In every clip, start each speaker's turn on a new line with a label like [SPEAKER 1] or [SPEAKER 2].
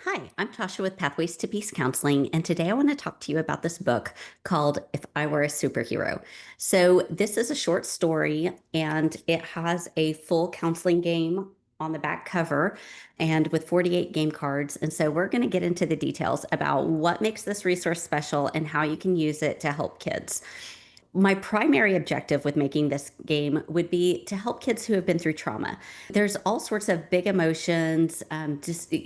[SPEAKER 1] Hi, I'm Tasha with Pathways to Peace Counseling, and today I want to talk to you about this book called If I Were a Superhero. So, this is a short story and it has a full counseling game on the back cover and with 48 game cards. And so, we're going to get into the details about what makes this resource special and how you can use it to help kids. My primary objective with making this game would be to help kids who have been through trauma. There's all sorts of big emotions,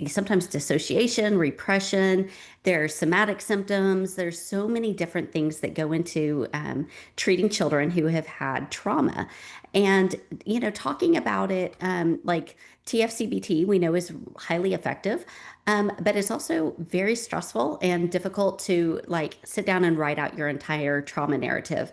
[SPEAKER 1] sometimes dissociation, repression. There's somatic symptoms. There's so many different things that go into treating children who have had trauma. And, talking about it, like TFCBT, we know is highly effective. But it's also very stressful and difficult to like sit down and write out your entire trauma narrative.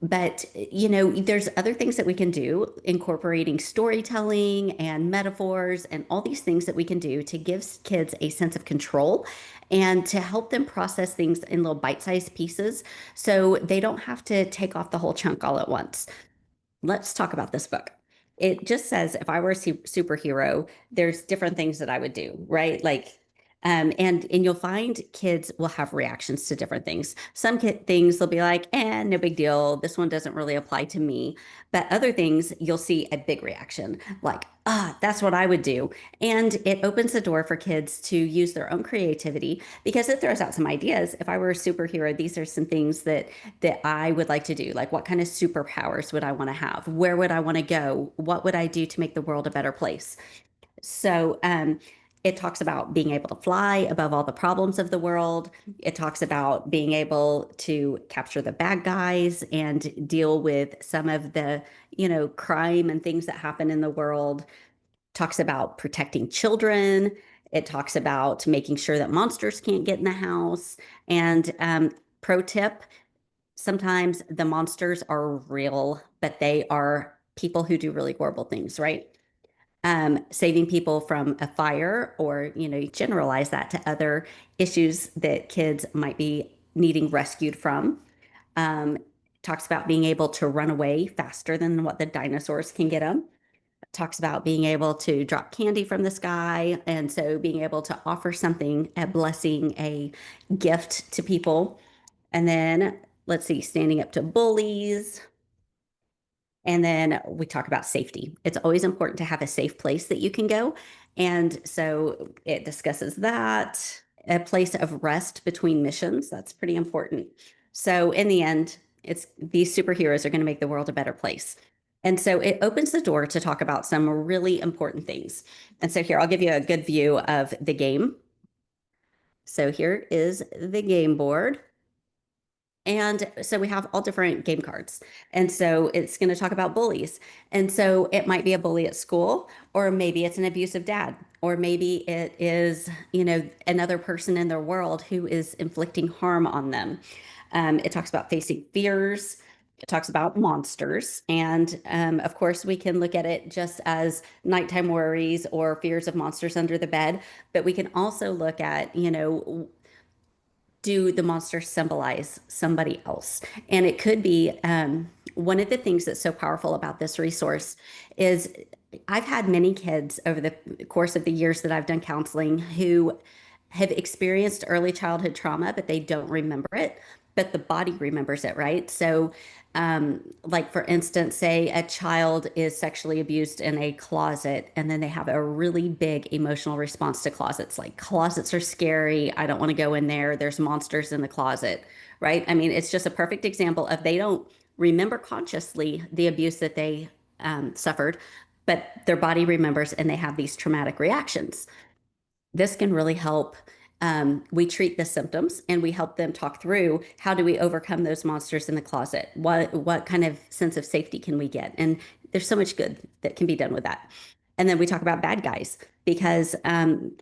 [SPEAKER 1] But, there's other things that we can do, incorporating storytelling and metaphors and all these things that we can do to give kids a sense of control and to help them process things in little bite-sized pieces so they don't have to take off the whole chunk all at once. Let's talk about this book. It just says if I were a superhero, there's different things that I would do, right? Like, and you'll find kids will have reactions to different things. Some things they'll be like, no big deal. This one doesn't really apply to me. But other things you'll see a big reaction, like, that's what I would do. And it opens the door for kids to use their own creativity because it throws out some ideas. If I were a superhero, these are some things that I would like to do. Like, what kind of superpowers would I want to have? Where would I want to go? What would I do to make the world a better place? So, it talks about being able to fly above all the problems of the world. It talks about being able to capture the bad guys and deal with some of the, crime and things that happen in the world. Talks about protecting children. It talks about making sure that monsters can't get in the house. And pro tip, sometimes the monsters are real, but they are people who do really horrible things, right? Saving people from a fire, or, you generalize that to other issues that kids might be needing rescued from. Um, Talks about being able to run away faster than what the dinosaurs can get them. Talks about being able to drop candy from the sky. And so being able to offer something, a blessing, a gift to people. And then let's see, standing up to bullies, and then we talk about safety. It's always important to have a safe place that you can go. And so it discusses that, a place of rest between missions. That's pretty important. So in the end, it's these superheroes are going to make the world a better place. And so it opens the door to talk about some really important things. And so here, I'll give you a good view of the game. So here is the game board. And so we have all different game cards. And so it's going to talk about bullies. And so it might be a bully at school, or maybe it's an abusive dad, or maybe it is, another person in their world who is inflicting harm on them. It talks about facing fears. It talks about monsters. And of course, we can look at it just as nighttime worries or fears of monsters under the bed. But we can also look at, do the monsters symbolize somebody else? And it could be one of the things that's so powerful about this resource is I've had many kids over the course of the years that I've done counseling who have experienced early childhood trauma, but they don't remember it, but the body remembers it, right? So, like for instance, say a child is sexually abused in a closet, and then they have a really big emotional response to closets. Like, closets are scary. I don't want to go in there. There's monsters in the closet, right? I mean, it's just a perfect example of they don't remember consciously the abuse that they suffered, but their body remembers and they have these traumatic reactions. This can really help. We treat the symptoms and we help them talk through how do we overcome those monsters in the closet? What kind of sense of safety can we get? And there's so much good that can be done with that. And then we talk about bad guys because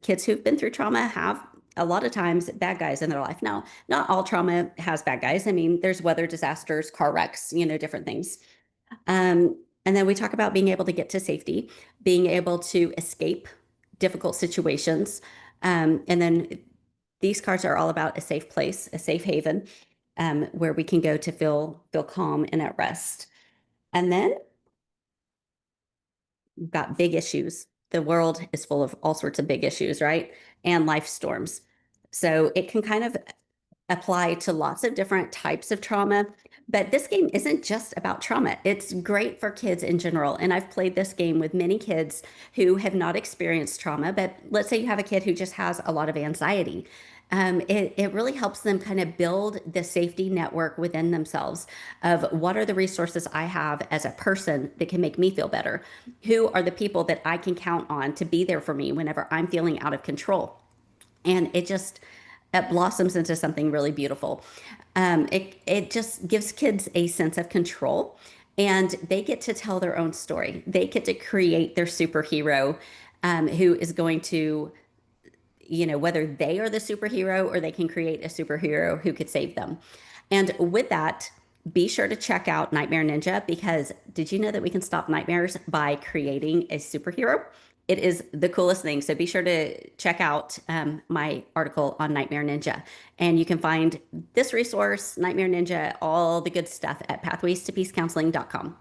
[SPEAKER 1] kids who've been through trauma have a lot of times bad guys in their life. Now, not all trauma has bad guys. I mean, there's weather disasters, car wrecks, different things. And then we talk about being able to get to safety, being able to escape difficult situations. And then these cards are all about a safe place, a safe haven, where we can go to feel calm and at rest. And then we've got big issues the world is full of all sorts of big issues, right? And life storms. So it can kind of apply to lots of different types of trauma. But this game isn't just about trauma. It's great for kids in general. And I've played this game with many kids who have not experienced trauma, but let's say you have a kid who just has a lot of anxiety. It really helps them kind of build the safety network within themselves of what are the resources I have as a person that can make me feel better? Who are the people that I can count on to be there for me whenever I'm feeling out of control? And it blossoms into something really beautiful. It just gives kids a sense of control, and they get to tell their own story. They get to create their superhero, who is going to, whether they are the superhero or they can create a superhero who could save them. And with that, be sure to check out Nightmare Ninja, because did you know that we can stop nightmares by creating a superhero? It is the coolest thing. So be sure to check out my article on Nightmare Ninja. And you can find this resource, Nightmare Ninja, all the good stuff at pathways to peace counseling.com.